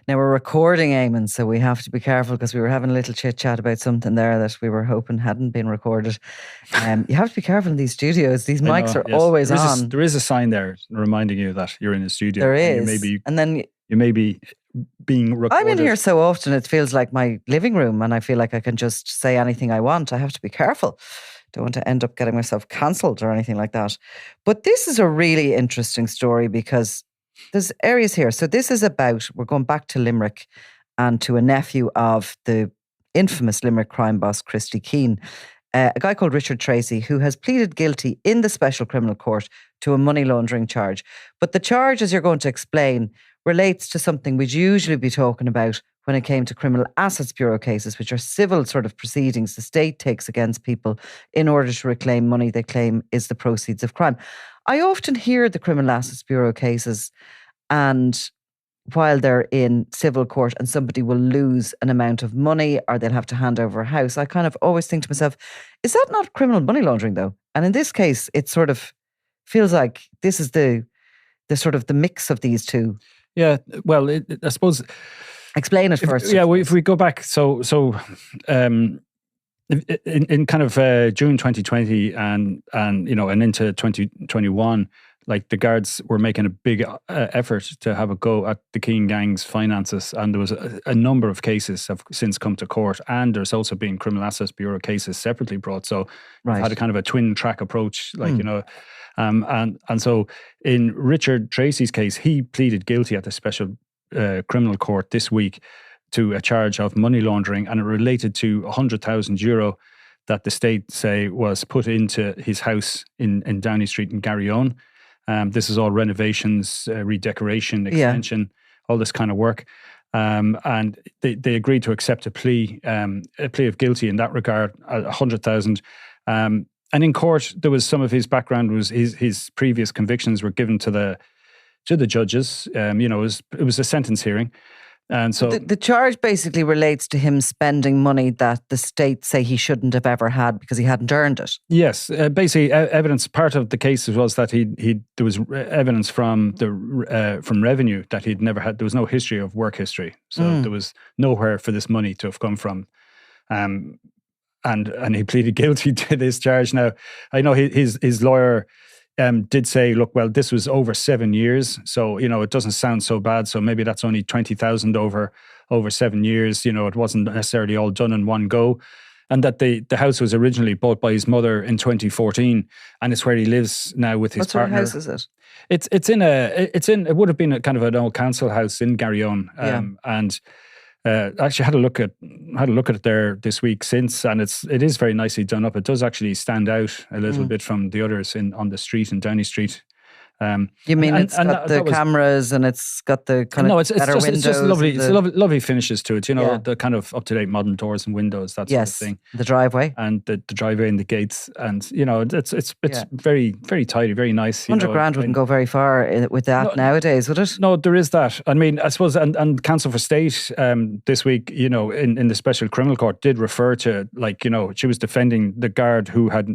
Now we're recording, Eamon, so we have to be careful because we were having a little chit chat about something there that we were hoping hadn't been recorded. You have to be careful in these studios. These mics are always on. There is a sign there reminding you that you're in a studio. There is. And then you may be being recorded. I'm in here so often it feels like my living room, and I feel like I can just say anything I want. I have to be careful. Don't want to end up getting myself cancelled or anything like that. But this is a really interesting story because there's areas here. So this is about, we're going back to Limerick and to a nephew of the infamous Limerick crime boss, Christy Keane, a guy called Richard Tracy, who has pleaded guilty in the Special Criminal Court to a money laundering charge. But the charge, as you're going to explain, relates to something we'd usually be talking about when it came to Criminal Assets Bureau cases, which are civil sort of proceedings the state takes against people in order to reclaim money they claim is the proceeds of crime. I often hear the Criminal Assets Bureau cases, and while they're in civil court and somebody will lose an amount of money or they'll have to hand over a house, I kind of always think to myself, is that not criminal money laundering though? And in this case, it sort of feels like this is the sort of the mix of these two. Yeah, well, I suppose... Explain it first. If we go back, in kind of June 2020 and into 2021, like the guards were making a big effort to have a go at the Keane gang's finances, and there was a number of cases have since come to court, and there's also been Criminal Assets Bureau cases separately brought. So right. Had a kind of a twin track approach, and so in Richard Tracy's case, he pleaded guilty at the Special Criminal Court this week to a charge of money laundering, and it related to €100,000 that the state say was put into his house in Downey Street in Garryowen. This is all renovations, redecoration, extension, all this kind of work. And they agreed to accept a plea of guilty in that regard, 100,000. And in court, there was some of his background was his previous convictions were given to the judges. It was a sentence hearing. And so the charge basically relates to him spending money that the state say he shouldn't have ever had because he hadn't earned it. Yes, basically evidence. Part of the case was that there was evidence from revenue that he'd never had. There was no history of work history, so there was nowhere for this money to have come from. And he pleaded guilty to this charge. Now I know his lawyer did say, look, well, this was over 7 years, so it doesn't sound so bad. So maybe that's only 20,000 over 7 years. It wasn't necessarily all done in one go, and that the house was originally bought by his mother in 2014, and it's where he lives now with his partner. What sort of house is it? It would have been a kind of an old council house in Garryowen, and. Actually had a look at it there this week since, and it is very nicely done up. It does actually stand out a little bit from the others on the street in Downey Street. You mean it's got the cameras and it's got the kind of better windows? It's just lovely. It's lovely finishes to it. The kind of up-to-date modern doors and windows, that sort of thing. The driveway and the driveway and the gates, and it's very, very tidy, very nice. 100 grand wouldn't go very far with that nowadays, would it? No, there is that. I mean, I suppose, and Counsel for State this week, in the Special Criminal Court did refer to, she was defending the guard who had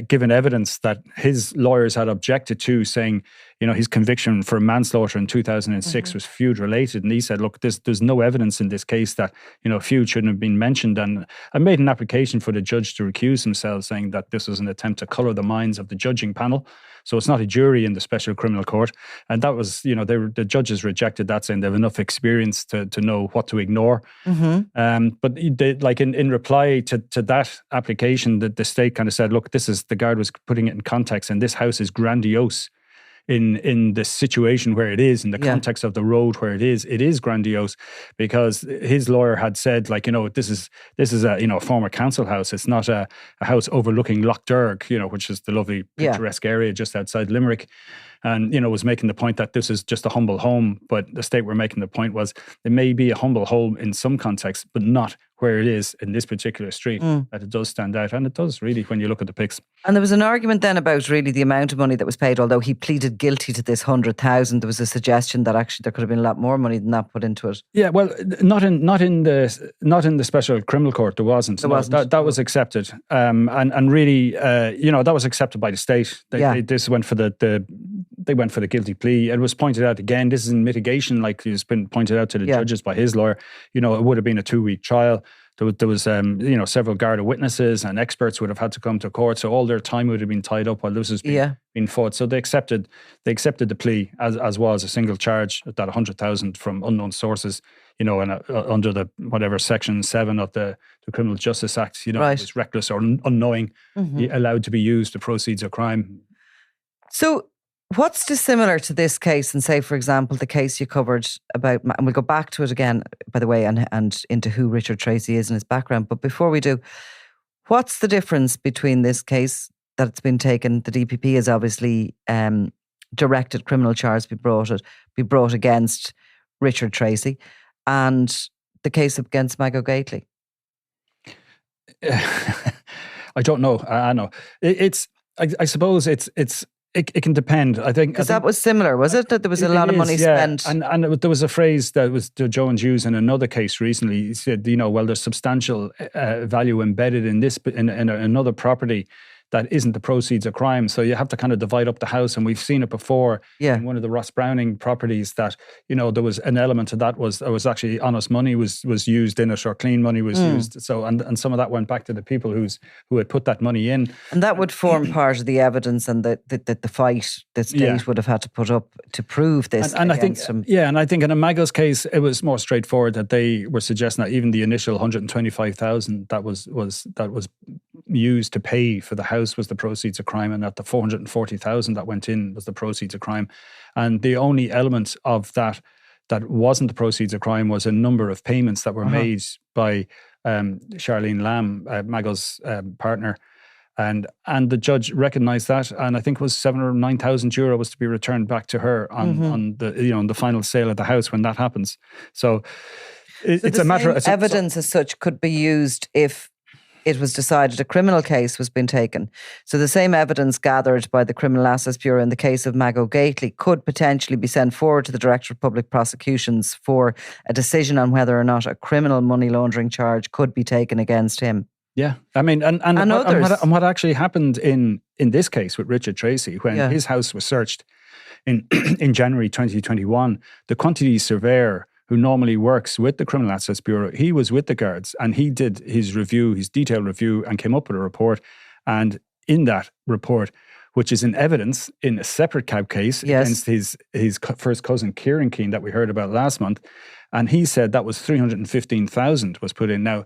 given evidence that his lawyers had objected to, saying, his conviction for manslaughter in 2006 was feud related. And he said, look, there's no evidence in this case that, feud shouldn't have been mentioned. And I made an application for the judge to recuse himself, saying that this was an attempt to colour the minds of the judging panel. So it's not a jury in the Special Criminal Court. And that was, the judges rejected that, saying they have enough experience to know what to ignore. But in reply to that application, the state kind of said, look, the guard was putting it in context, and this house is grandiose in the situation where it is, in the context of the road where it is grandiose, because his lawyer had said, this is a former council house. It's not a house overlooking Lough Derg, which is the lovely picturesque area just outside Limerick. And, was making the point that this is just a humble home, but the state were making the point was it may be a humble home in some contexts, but not where it is in this particular street, that it does stand out. And it does really when you look at the pics. And there was an argument then about really the amount of money that was paid, although he pleaded guilty to this 100,000. There was a suggestion that actually there could have been a lot more money than that put into it. Yeah, well, not in the Special Criminal Court. There wasn't. That was accepted. And really, that was accepted by the state. This went for the they went for the guilty plea. It was pointed out again, this is in mitigation, like it's been pointed out to the judges by his lawyer. It would have been a 2-week trial. There was several Garda witnesses and experts would have had to come to court. So all their time would have been tied up while this was being fought. So they accepted the plea as was a single charge at that 100,000 from unknown sources, and under the whatever section 7 of the Criminal Justice Act, it was reckless or unknowing, allowed to be used the proceeds of crime. So what's dissimilar to this case and say, for example, the case you covered about, and we'll go back to it again, by the way, and into who Richard Tracy is and his background. But before we do, what's the difference between this case that it's been taken? The DPP has obviously directed criminal charges be brought against Richard Tracy, and the case against Mago Gately. I don't know. I know I suppose it can depend. I think because that was similar, was it? That there was a lot of money spent, and there was a phrase that was Jones used in another case recently. He said, there's substantial value embedded in this in another property that isn't the proceeds of crime. So you have to kind of divide up the house, and we've seen it before in one of the Ross Browning properties that there was an element of that was actually honest money was used in it, or clean money was used. So and some of that went back to the people who had put that money in, and that would form part of the evidence and the fight the state would have had to put up to prove this. And I think in a Mago's case it was more straightforward, that they were suggesting that even the initial 125,000 that was used to pay for the house was the proceeds of crime, and that the 440,000 that went in was the proceeds of crime. And the only element of that wasn't the proceeds of crime was a number of payments that were made by Charlene Lamb, Mago's partner, and the judge recognised that, and I think it was 7,000 or 9,000 euro was to be returned back to her on the final sale of the house when that happens. So it's a matter of evidence as such could be used if it was decided a criminal case was being taken. So the same evidence gathered by the Criminal Assets Bureau in the case of Mago Gately could potentially be sent forward to the Director of Public Prosecutions for a decision on whether or not a criminal money laundering charge could be taken against him. Yeah, I mean, and what actually happened in this case with Richard Tracy, when his house was searched in January 2021, the quantity surveyor who normally works with the Criminal Assets Bureau, he was with the guards, and he did his detailed review, and came up with a report. And in that report, which is in evidence in a separate cab case against his first cousin Kieran Keane that we heard about last month, and he said that was 315,000 was put in. Now,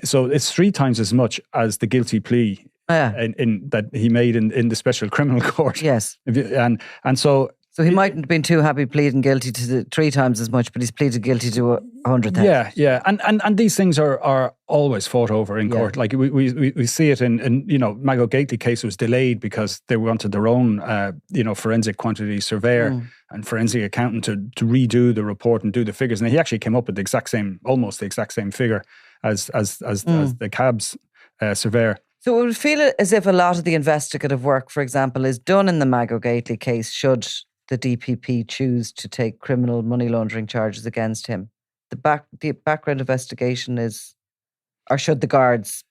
so it's 3 times as much as the guilty plea in that he made in the Special Criminal Court. Yes, and so. So he mightn't have been too happy pleading guilty to the 3 times as much, but he's pleaded guilty to 100,000. Yeah. And these things are always fought over in court. Like we see it in Mago Gately case was delayed because they wanted their own forensic quantity surveyor and forensic accountant to redo the report and do the figures. And he actually came up with almost the exact same figure as the cab's surveyor. So it would feel as if a lot of the investigative work, for example, is done in the Mago Gately case should the DPP choose to take criminal money laundering charges against him. The background investigation is, or should the guards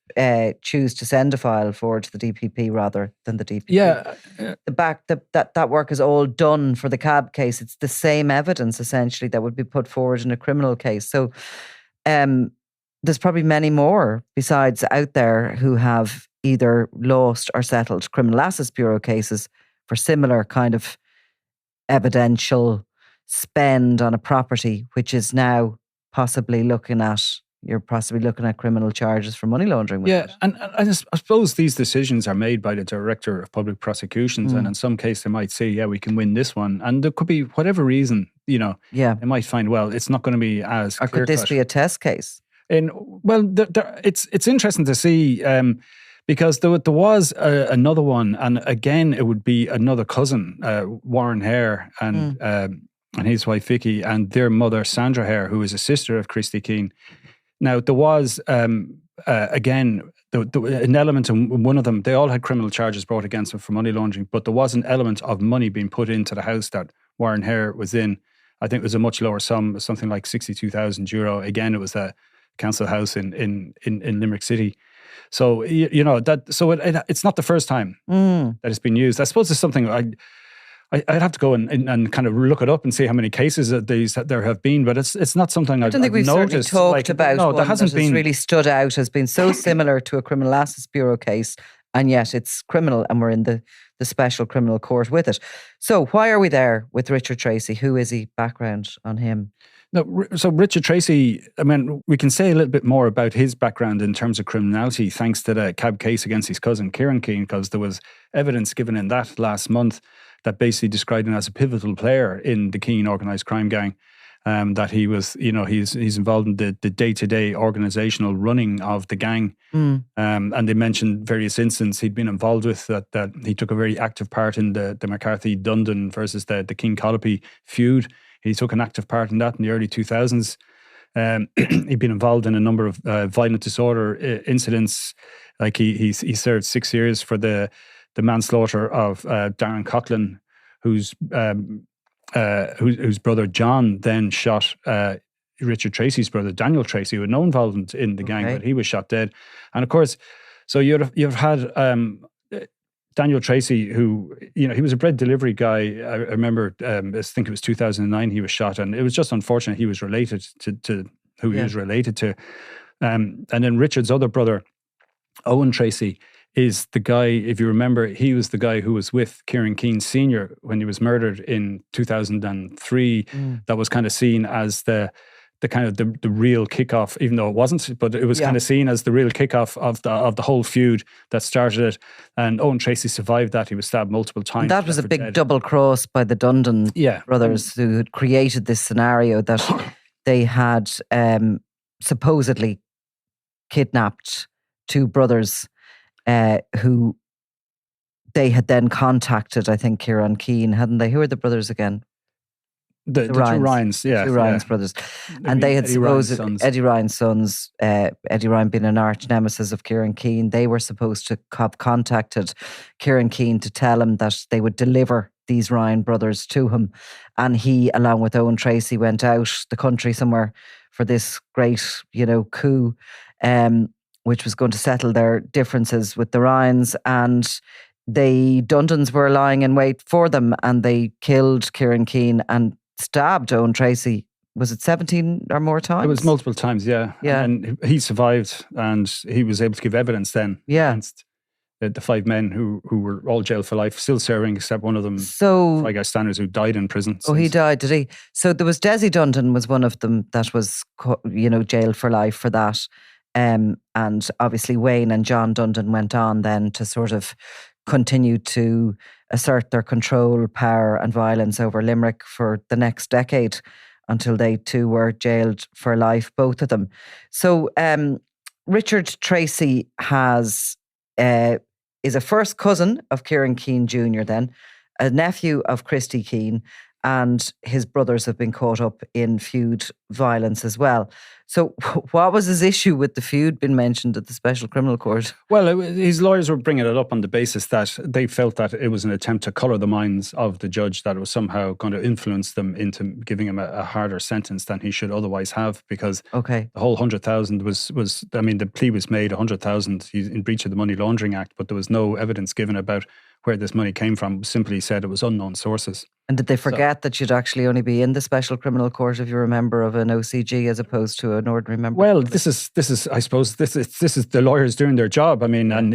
choose to send a file forward to the DPP rather than the DPP? Yeah. That work is all done for the cab case. It's the same evidence essentially that would be put forward in a criminal case. So there's probably many more besides out there who have either lost or settled Criminal Assets Bureau cases for similar kind of evidential spend on a property, which is now possibly looking at criminal charges for money laundering with it. And I suppose these decisions are made by the Director of Public Prosecutions, and in some case they might say, we can win this one, and there could be whatever reason, they might find, well, it's not going to be as or could this be a test case? It's interesting to see because there was another one, and again it would be another cousin, Warren Hare, and his wife Vicky, and their mother Sandra Hare, who is a sister of Christy Keane. Now there was again an element in one of them. They all had criminal charges brought against them for money laundering, but there was an element of money being put into the house that Warren Hare was in. I think it was a much lower sum, something like 62,000 euro. Again, it was a council house in Limerick City. So it's not the first time that it's been used. I suppose it's something I'd have to go and kind of look it up and see how many cases of these there have been, but it's not something I don't think we've certainly noticed. talked about no, one there hasn't that has been really stood out as being so similar to a Criminal Assets Bureau case, and yet it's criminal, and we're in the special criminal court with it. So why are we there with Richard Tracy? Who is he? Background on him? No, so Richard Tracy, I mean, we can say a little bit more about his background in terms of criminality thanks to the cab case against his cousin, Kieran Keane, because there was evidence given in that last month that basically described him as a pivotal player in the Keane organised crime gang. That he was, he's involved in the day-to-day organisational running of the gang. And they mentioned various incidents he'd been involved with, that he took a very active part in the McCarthy-Dundon versus the Keane-Colopy feud. He took an active part in that in the early 2000s. He'd been involved in a number of violent disorder incidents. Like he served 6 years for the manslaughter of Darren Coughlin, whose brother John then shot Richard Tracy's brother Daniel Tracy, who had no involvement in the gang, but he was shot dead. And of course, so you've had Daniel Tracy, who, he was a bread delivery guy. I remember, I think it was 2009 he was shot, and it was just unfortunate he was related to who he was related to. And then Richard's other brother, Owen Tracy, is the guy, if you remember, he was the guy who was with Kieran Keane Sr. when he was murdered in 2003. That was kind of seen as the kind of the real kickoff, even though it wasn't, but it was kind of seen as the real kickoff of the whole feud that started it. And Owen Tracy survived that. He was stabbed multiple times. And that was a big double cross by the Dundon brothers, who had created this scenario that they had supposedly kidnapped two brothers who they had then contacted, I think, Kieran Keane, hadn't they? Who are the brothers again? The two Ryans, two Ryans brothers. And they had supposed, Eddie Ryan's sons, Eddie Ryan being an arch nemesis of Kieran Keane, they were supposed to have contacted Kieran Keane to tell him that they would deliver these Ryan brothers to him. And he, along with Owen Tracy, went out the country somewhere for this great, coup, which was going to settle their differences with the Ryans. And the Dundons were lying in wait for them, and they killed Kieran Keane and stabbed Owen Tracy. Was it 17 or more times? It was multiple times, yeah. And he survived, and he was able to give evidence then against the five men who were all jailed for life, still serving, except one of them, Fry Guy Standers, who died in prison. Oh, he died, did he? So there was Desi Dundon was one of them that was, jailed for life for that. And obviously Wayne and John Dundon went on then to sort of continue to assert their control, power and violence over Limerick for the next decade until they too were jailed for life, both of them. So Richard Tracy is a first cousin of Kieran Keane Jr. then, a nephew of Christy Keane, and his brothers have been caught up in feud violence as well. So what was his issue with the feud being mentioned at the Special Criminal Court? Well, his lawyers were bringing it up on the basis that they felt that it was an attempt to colour the minds of the judge, that it was somehow going to influence them into giving him a harder sentence than he should otherwise have, because the whole 100,000 was, the plea was made 100,000 in breach of the Money Laundering Act, but there was no evidence given about where this money came from. Simply said it was unknown sources. And did they forget that you'd actually only be in the Special Criminal Court if you're a member of an OCG as opposed to an ordinary member? Well, this is I suppose this is the lawyers doing their job. I mean, and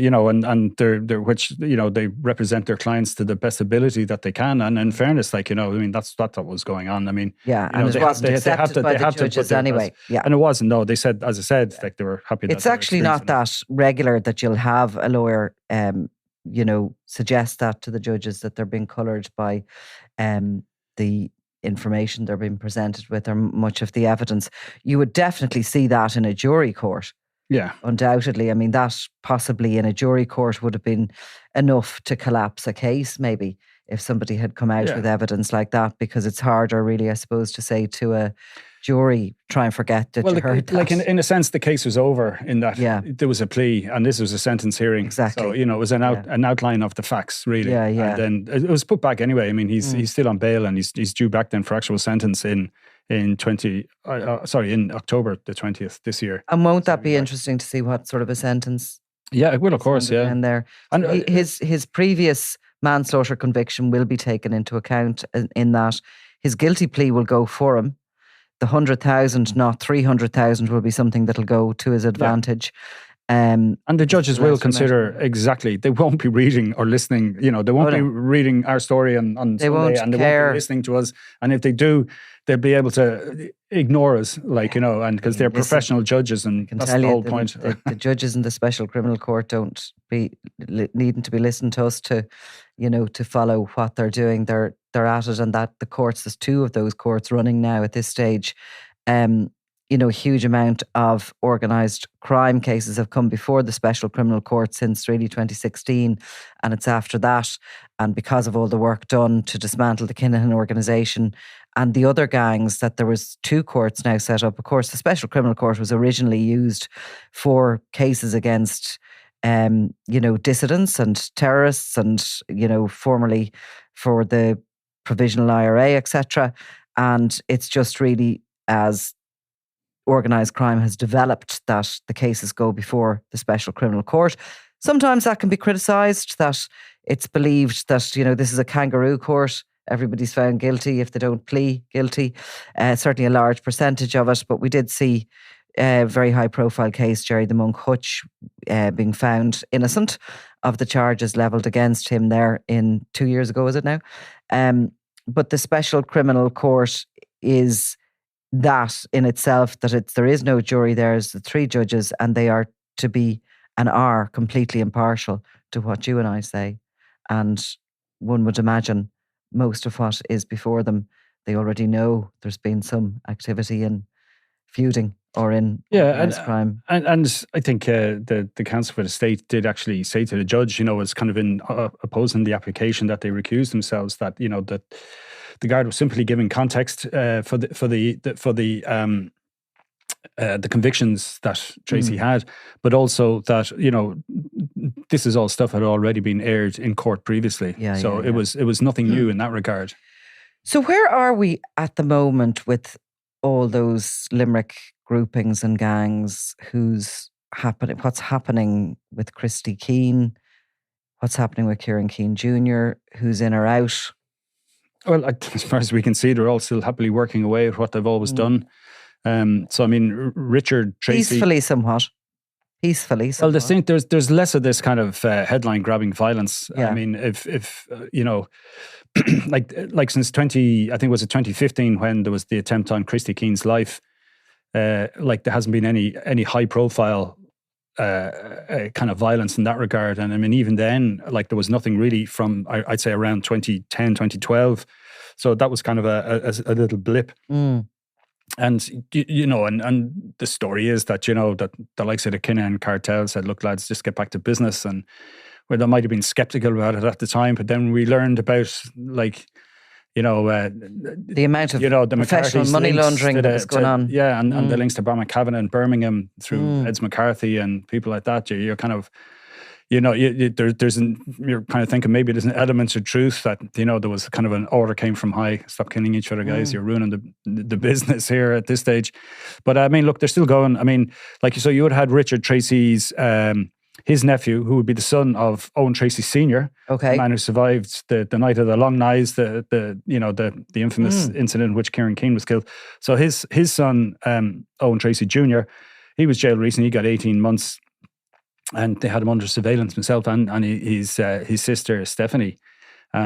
they're they represent their clients to the best ability that they can. And in fairness, that's what was going on. I mean, and it wasn't accepted by the judges anyway. Yeah, and it wasn't. No, they said, as I said, they were happy. It's actually not that regular that you'll have a lawyer suggest that to the judges, that they're being coloured by the information they're being presented with, or much of the evidence. You would definitely see that in a jury court. Yeah. Undoubtedly. I mean, that possibly in a jury court would have been enough to collapse a case, maybe, if somebody had come out with evidence like that, because it's harder, really, I suppose, to say to a jury, try and forget that you heard that. Like in a sense, the case was over in that there was a plea and this was a sentence hearing. Exactly. So, it was an outline of the facts, really. Yeah, yeah. And then it was put back anyway. I mean, he's still on bail, and he's due back then for actual sentence in October the 20th this year. And won't that be interesting to see what sort of a sentence Yeah, it will, of course, yeah. Down there. And So his previous manslaughter conviction will be taken into account in that his guilty plea will go for him. The 100,000, not 300,000, will be something that'll go to his advantage. And the judges will consider exactly. They won't be reading or listening. You know, they won't be reading our story on Sunday, and they won't be listening to us. And if they do, they'll be able to ignore us, like, you know, and because they're professional judges, and that's the whole point. The judges in the Special Criminal Court don't be needing to be listened to us to, you know, to follow what they're doing. They're at it, and that the courts, there's 2 of those courts running now at this stage. You know, a huge amount of organised crime cases have come before the Special Criminal Court since really 2016. And it's after that, and because of all the work done to dismantle the Kinahan organisation and the other gangs, that there was 2 courts now set up. Of course, the Special Criminal Court was originally used for cases against, you know, dissidents and terrorists, and, you know, formerly for the Provisional IRA, etc. And it's just really, as organised crime has developed, that the cases go before the Special Criminal Court. Sometimes that can be criticised, that it's believed that, you know, this is a kangaroo court. Everybody's found guilty if they don't plead guilty. Certainly a large percentage of it. But we did see a very high profile case, Jerry the Monk Hutch, being found innocent of the charges levelled against him there in 2 years ago, is it now? But the Special Criminal Court is that in itself, that there is no jury. There's the 3 judges, and they are to be and are completely impartial to what you and I say. And one would imagine most of what is before them, they already know there's been some activity in feuding or in organised crime. And I think the counsel for the state did actually say to the judge, you know, was kind of in opposing the application, that they recused themselves, that, you know, that the guard was simply giving context for the convictions that Tracy had, but also that, you know, this is all stuff had already been aired in court previously. It was nothing new in that regard. So where are we at the moment with all those Limerick groupings and gangs? What's happening with Christy Keane? What's happening with Kieran Keane Jr.? Who's in or out? Well, as far as we can see, they're all still happily working away at what they've always done. So, I mean, Richard, Tracy... Peacefully somewhat. Well, there's less of this kind of headline-grabbing violence. Yeah. I mean, if you know, like since I think it was 2015, when there was the attempt on Christy Keane's life, like there hasn't been any high-profile kind of violence in that regard. And I mean, even then, like there was nothing really from, I'd say, around 2010, 2012. So that was kind of a little blip. And, you know, and the story is that, you know, that the likes of the Kinahan cartel said, look, lads, just get back to business. And where they might have been skeptical about it at the time, but then we learned about, like, you know, the amount of, you know, the professional money laundering that was going on. Yeah, and the links to Bram McCavan in Birmingham through Eds McCarthy and people like that. You're kind of, you know, you're kind of thinking maybe there's an element of truth that, you know, there was kind of an order came from high, stop killing each other, guys. You're ruining the business here at this stage. But I mean, look, they're still going. I mean, like, so you would have had Richard Tracy's his nephew, who would be the son of Owen Tracy Sr., the man who survived the night of the Long Knives, the infamous incident in which Kieran Keane was killed. So his son, Owen Tracy Jr., he was jailed recently. He got 18 months, and they had him under surveillance himself and his sister Stephanie,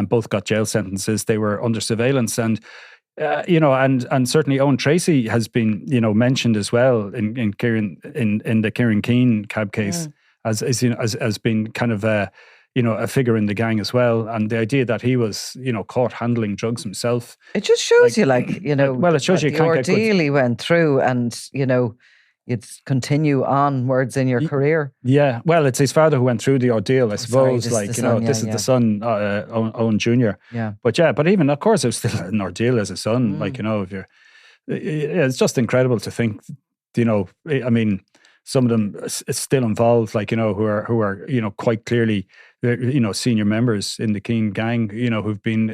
both got jail sentences. They were under surveillance, and you know, and certainly Owen Tracy has been, you know, mentioned as well in the Kieran Keane cab case. As being kind of a figure in the gang as well, and the idea that he was, you know, caught handling drugs himself. It just shows you, like, you know, well, it shows you the ordeal he went through, and, you know, you'd continue onwards in your career. Yeah, well, it's his father who went through the ordeal, I suppose. Like, you know, this is the son, Owen Jr. Yeah, but even, of course, it was still an ordeal as a son. Like, you know, if you're, it's just incredible to think, you know, I mean, some of them still involved, like, you know, who are, you know, quite clearly, you know, senior members in the Keane gang, you know, who've been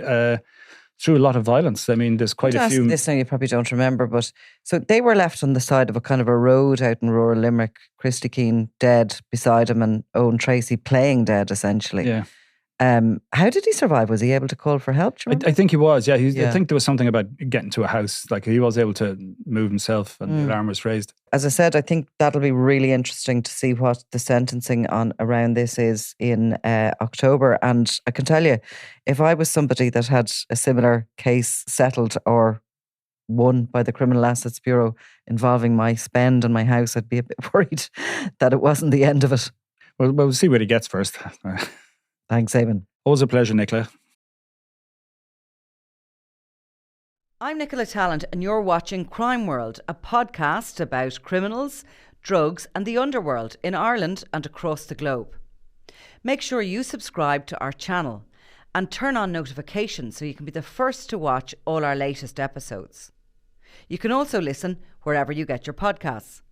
through a lot of violence. I mean, there's quite a few. This now you probably don't remember, but so they were left on the side of a kind of a road out in rural Limerick. Christy Keane dead beside him, and Owen Tracy playing dead essentially. Yeah. How did he survive? Was he able to call for help? I think he was. Yeah. I think there was something about getting to a house. Like he was able to move himself, and the alarm was raised. As I said, I think that'll be really interesting to see what the sentencing on around this is in October. And I can tell you, if I was somebody that had a similar case settled or won by the Criminal Assets Bureau involving my spend and my house, I'd be a bit worried that it wasn't the end of it. Well, we'll see what he gets first. Thanks, Eamon. Always a pleasure, Nicola. I'm Nicola Tallant, and you're watching Crime World, a podcast about criminals, drugs and the underworld in Ireland and across the globe. Make sure you subscribe to our channel and turn on notifications so you can be the first to watch all our latest episodes. You can also listen wherever you get your podcasts.